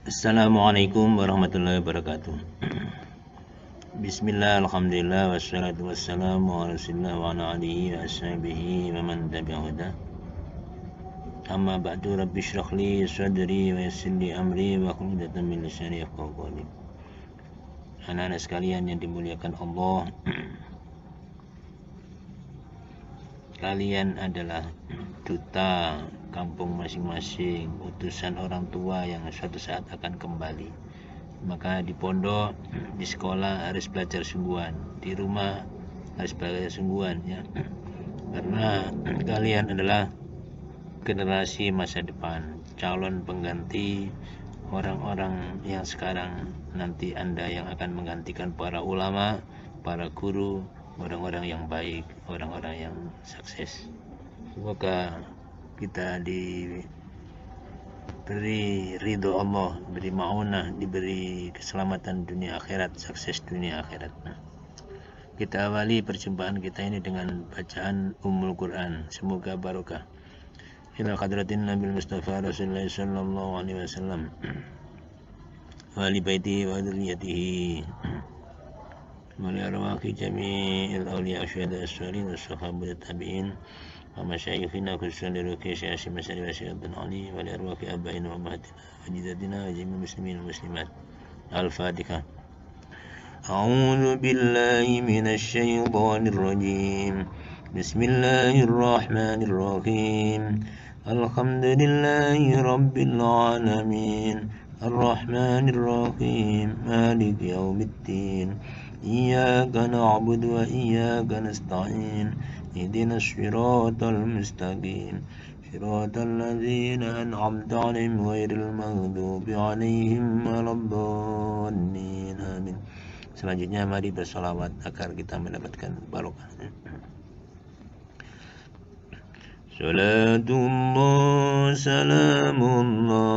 Assalamualaikum warahmatullahi wabarakatuh. Bismillah, alhamdulillah, wassalatu wassalamu ala rasulillah wa ala alihi wa ashabihi wa man tabi'ahu huda. Amma ba'du, rabbi shrah li sadri wa yassir li amri wa hlul 'uqdatam min lisani yafqahu qawli. Anak-anak sekalian yang dimuliakan Allah, kalian adalah duta kampung masing-masing, utusan orang tua yang suatu saat akan kembali. Maka di pondok, di sekolah harus belajar sungguhan, di rumah harus belajar sungguhan, ya. Karena kalian adalah generasi masa depan, calon pengganti orang-orang yang sekarang nanti Anda yang akan menggantikan para ulama, para guru, orang-orang yang baik, orang-orang yang sukses. Semoga kita diberi ridho Allah, diberi ma'unah, diberi keselamatan dunia akhirat, sukses dunia akhirat. Kita awali perjumpaan kita ini dengan bacaan Ummul Quran. Semoga barokah. Ila hadratin Nabi Mustafa Rasulullah sallallahu alaihi wasallam wa li baitihi wa dzurriyyatihi wa li arwahi jami'il awliya asyhadu as-salihin was sahabat tabi'in wa masyayikhina khususan liruki syekh Masari wa Syekh Ali wa li arwahi abaina wa ummahatina wa jaddatina wa jami'il muslimin wa muslimat. Al-Fatihah. A'udzu billahi minasy syaithanir rajim. Bismillahirrahmanirrahim. Alhamdulillahi rabbil alamin. Ar-Rahmanir-Rahim. Maliki yaumiddin. Iyyaka na'budu wa iyyaka nasta'in. Ihdinas siratal mustaqim. Siratal ladzina an'amta 'alaihim ghairil maghdubi 'alaihim waladdallin. Amin. Selanjutnya mari bersolawat agar kita mendapatkan barokah. Salatullah salamullah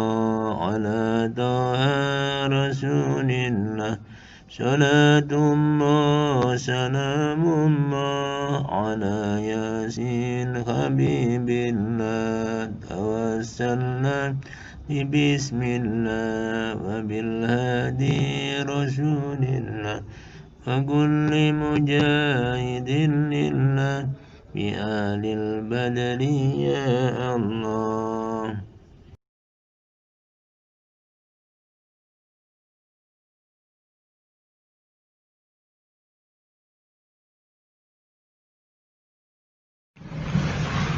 ala taha rasulillah. Salatullah salamullah ala yasin habibillah. Tawassalna bismillah wa bilhadi rasulillah wa kulli mujahidin lillah bi alil badri ya Allah.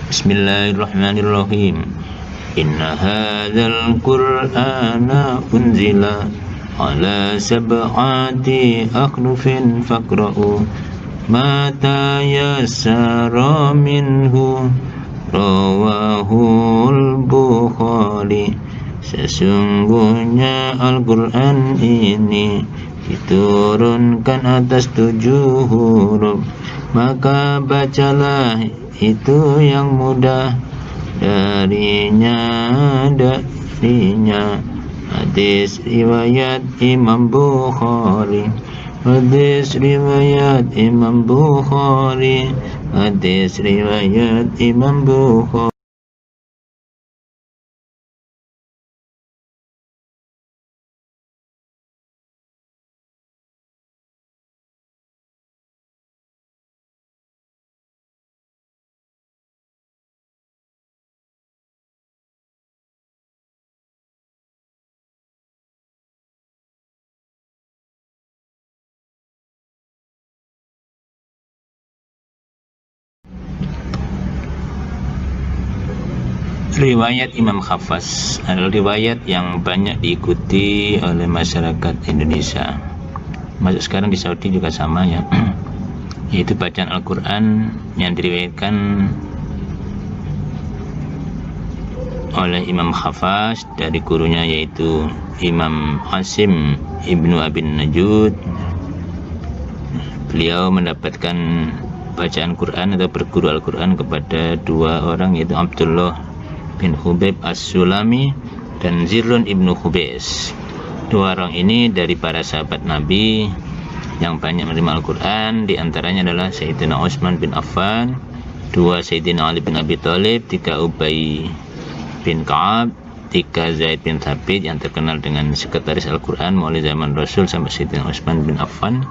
Bismillahirrahmanirrahim. Inna hadzal qur'ana unzila ala sab'ati akhnufin faqra'u ma tayassara minhu rawahul Bukhari. Sesungguhnya Al-Quran ini diturunkan atas 7 huruf, maka bacalah itu yang mudah darinya. Hadis riwayat Imam Bukhari. Hadis riwayat Imam Bukhari. Hadis riwayat Imam Bukhari. Riwayat Imam Hafaz adalah riwayat yang banyak diikuti oleh masyarakat Indonesia. Masuk sekarang di Saudi juga sama, ya. Yaitu bacaan Al-Quran yang diriwayatkan oleh Imam Hafaz dari gurunya, yaitu Imam Asim Ibnu Abin Najud. Beliau mendapatkan bacaan Quran atau berguru Al-Quran kepada 2 orang, yaitu Abdullah bin Khubayb As-Sulami dan Zirrun ibnu Khubais. 2 orang ini dari para sahabat Nabi yang banyak menerima Al-Quran. Di antaranya adalah Sayyidina Utsman bin Affan, 2 Sayyidina Ali bin Abi Thalib, 3 Ubay bin Ka'ab, 3 Zaid bin Thabit yang terkenal dengan sekretaris Al-Quran mulai zaman Rasul sampai Sayyidina Utsman bin Affan.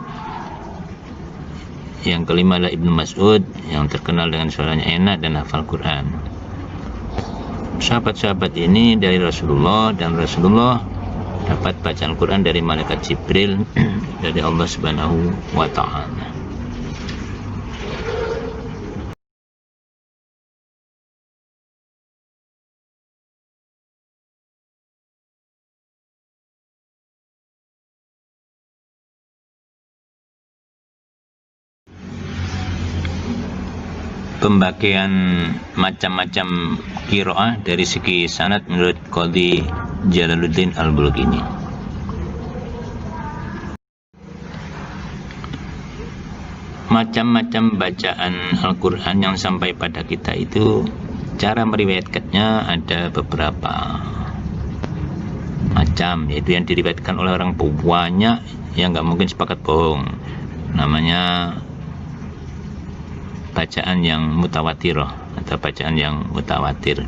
Yang kelima adalah Ibnu Mas'ud yang terkenal dengan suaranya enak dan hafal Quran. Sahabat-sahabat ini dari Rasulullah, dan Rasulullah dapat bacaan Quran dari malaikat Jibril dari Allah Subhanahu wa Ta'ala. Pembagian macam-macam qiraah dari segi sanad menurut Qadhi Jalaluddin Al-Bulqini. Macam-macam bacaan Al-Quran yang sampai pada kita itu, cara meriwayatkannya ada beberapa macam, yaitu yang diriwayatkan oleh orang banyak yang nggak mungkin sepakat bohong, namanya bacaan yang mutawatirah atau bacaan yang mutawatir.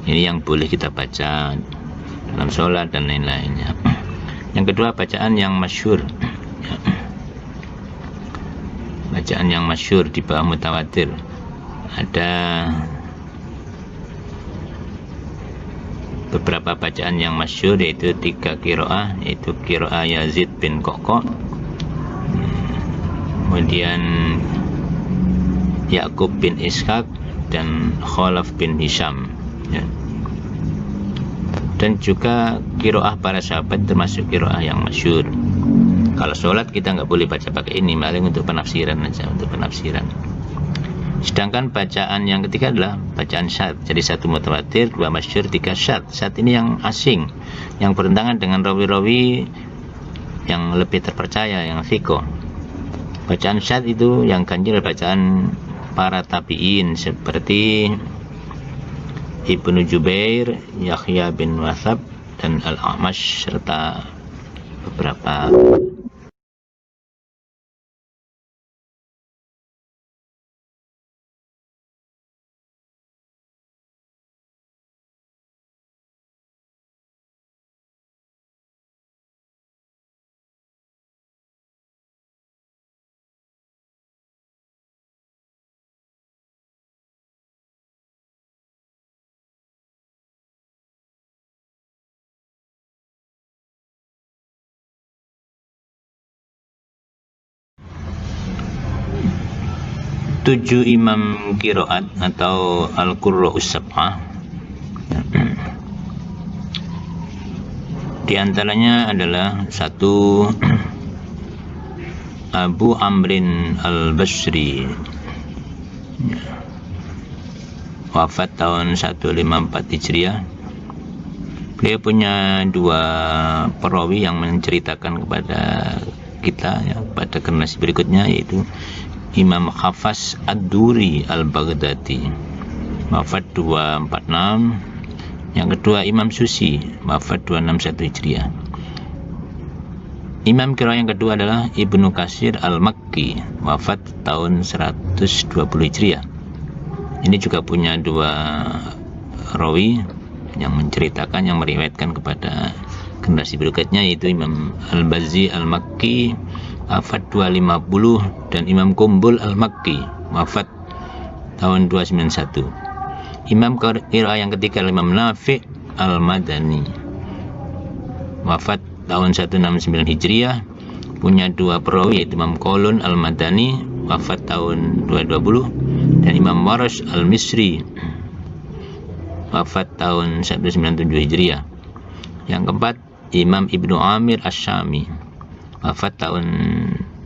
Ini yang boleh kita baca dalam sholat dan lain-lainnya. Yang kedua, bacaan yang masyhur. Bacaan yang masyhur di bawah mutawatir ada beberapa bacaan yang masyhur, yaitu 3 qiraah, yaitu qiraah Yazid bin Qaqqa, kemudian Ya'qub bin Ishaq, dan Khalaf bin Hisham, ya. Dan juga qiraah para sahabat termasuk qiraah yang masyhur. Kalau sholat kita nggak boleh baca pakai ini, paling untuk penafsiran aja, untuk penafsiran. Sedangkan bacaan yang ketiga adalah bacaan syadz. Jadi 1 mutawatir, 2 masyhur, 3 syadz. Syadz ini yang asing, yang bertentangan dengan rawi-rawi yang lebih terpercaya, yang thiqah. Bacaan syadz itu yang ganjil bacaan para tabi'in seperti Ibnu Jubair, Yahya bin Wathab, dan Al-A'mash, serta beberapa tujuh imam qiraat atau Al-Qurra'us Sab'ah. Di antaranya adalah 1 Abu Amrin Al-Basri, wafat tahun 154 Hijriah. Beliau punya 2 perawi yang menceritakan kepada kita, ya, pada generasi berikutnya, yaitu Imam Hafs Ad-Duri Al-Baghdadi, wafat 246. Yang kedua Imam Susi, wafat 261 Hijriah. Imam qiraah yang kedua adalah Ibnu Katsir Al-Makki, wafat tahun 120 Hijriah. Ini juga punya 2 rawi yang menceritakan, yang meriwayatkan kepada generasi berikutnya, yaitu Imam Al-Bazzi Al-Makki, wafat 250, dan Imam Kumbul Al-Makki, wafat tahun 291. Imam qiraah yang ketiga Imam Nafi' Al-Madani, wafat tahun 169 Hijriah, punya 2 perawi, yaitu Imam Qalun Al-Madani, wafat tahun 220, dan Imam Warash Al-Misri, wafat tahun 197 Hijriah. Yang keempat Imam Ibnu Amir Asy-Syami, wafat tahun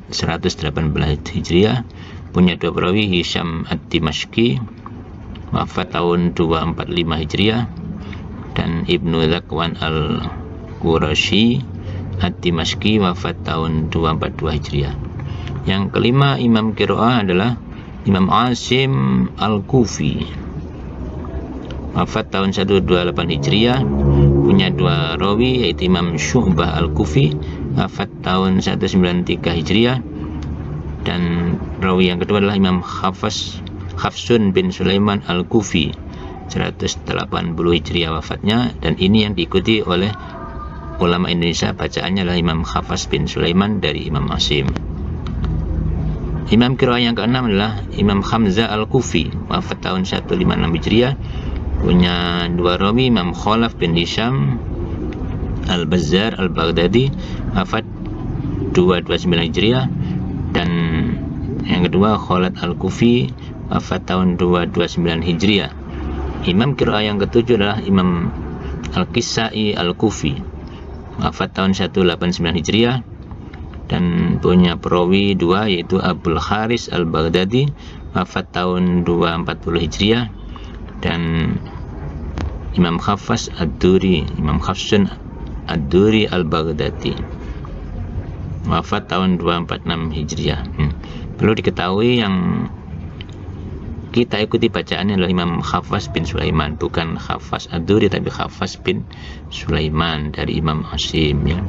118 Hijriah, punya 2 perawi, Hisham Ad-Dimashqi, wafat tahun 245 Hijriah, dan Ibnu Zakwan Al-Qurashi Ad-Dimashqi, wafat tahun 242 Hijriah. Yang kelima imam qiraah adalah Imam Asim Al-Kufi, wafat tahun 128 Hijriah, punya 2 rawi, yaitu Imam Syu'bah Al-Kufi, wafat tahun 193 Hijriah, dan rawi yang kedua adalah Imam Hafsun bin Sulaiman Al-Kufi, 180 Hijriah wafatnya, dan ini yang diikuti oleh ulama Indonesia. Bacaannya adalah Imam Hafs bin Sulaiman dari Imam Asim. Imam qiraah yang keenam adalah Imam Hamzah Al-Kufi, wafat tahun 156 Hijriah, punya dua rawi, Imam Khalaf bin Hisham Al-Bazzar Al-Baghdadi, wafat 229 Hijriah, dan yang kedua Khalid Al-Kufi, wafat tahun 229 Hijriah. Imam qiraah yang ketujuh adalah Imam Al-Kisai Al-Kufi, wafat tahun 189 Hijriah, dan punya perawi dua, yaitu Abul Haris Al-Baghdadi, wafat tahun 240 Hijriah, dan Imam Hafs Ad-Duri, Imam Hafsun Ad-Duri Al-Baghdadi, wafat tahun 246 Hijriah. Perlu diketahui yang kita ikuti bacaannya adalah Imam Hafs bin Sulaiman, bukan Hafs Ad-Duri, tapi Hafs bin Sulaiman dari Imam Asim, ya.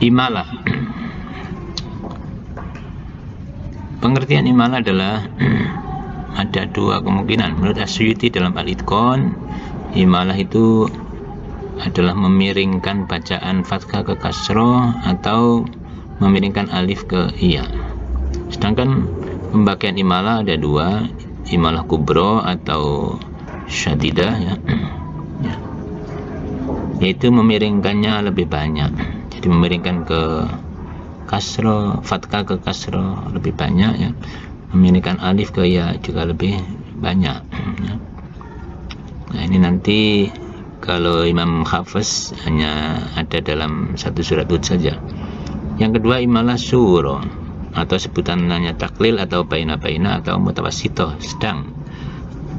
Imalah. Pengertian imalah adalah ada dua kemungkinan. Menurut Asyuti dalam Al-Itqan, imalah itu adalah memiringkan bacaan fathah ke kasroh atau memiringkan alif ke iya. Sedangkan pembagian imalah ada dua, imalah kubro atau syadidah, ya, yaitu memiringkannya lebih banyak. Jadi memiringkan ke kasroh, fathah ke kasroh lebih banyak, ya. Memiringkan alif ke ya juga lebih banyak, ya. Nah, ini nanti kalau Imam Hafs hanya ada dalam satu surat Hud saja. Yang kedua imalah surah, atau sebutannya taklil atau baina-baina atau mutawasitoh, sedang,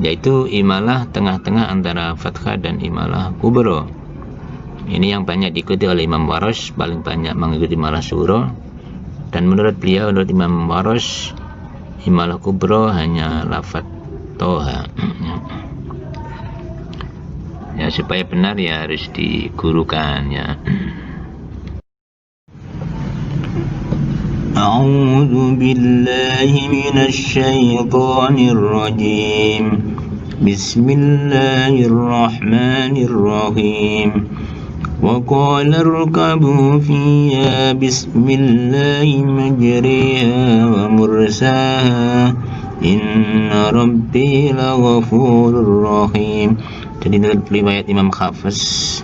yaitu imalah tengah-tengah antara fathah dan imalah kubro. Ini yang banyak diikuti oleh Imam Warosh, paling banyak mengikuti imalah surah, dan menurut beliau, menurut Imam Warosh, imalah kubro hanya lafadz toha. Ya, supaya benar ya harus digurukan, ya. A'udzu billahi minasy syaithanir rajim. Bismillahirrahmanirrahim. Wa qala irkabu fiha bismillahi majriha wa mursaha inna rabbi laghafurur rahim. Jadi menurut riwayat Imam Hafs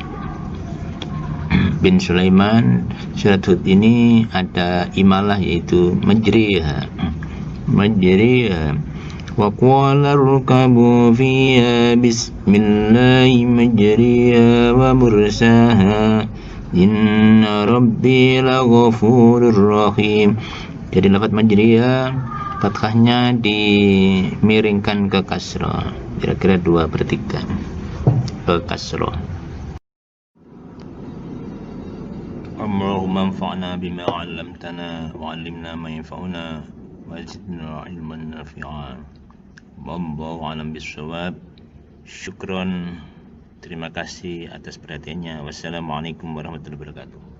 bin Sulaiman, surat Hud ini ada imalah, yaitu majriha. Wa qala irkabu fiha bismillahi majriha wa mursaha inna rabbi laghafurur rahim. Jadi lafaz majriha fathahnya dimiringkan ke kasrah, kira-kira 2/3 ke kasrah. Allahumma anfa'na bima 'allamtana wa 'allimna ma yanfa'una wa zidna 'ilman nafi'a. Wallahu a'lam bissawab. Syukron, terima kasih atas perhatiannya. Wassalamualaikum warahmatullahi wabarakatuh.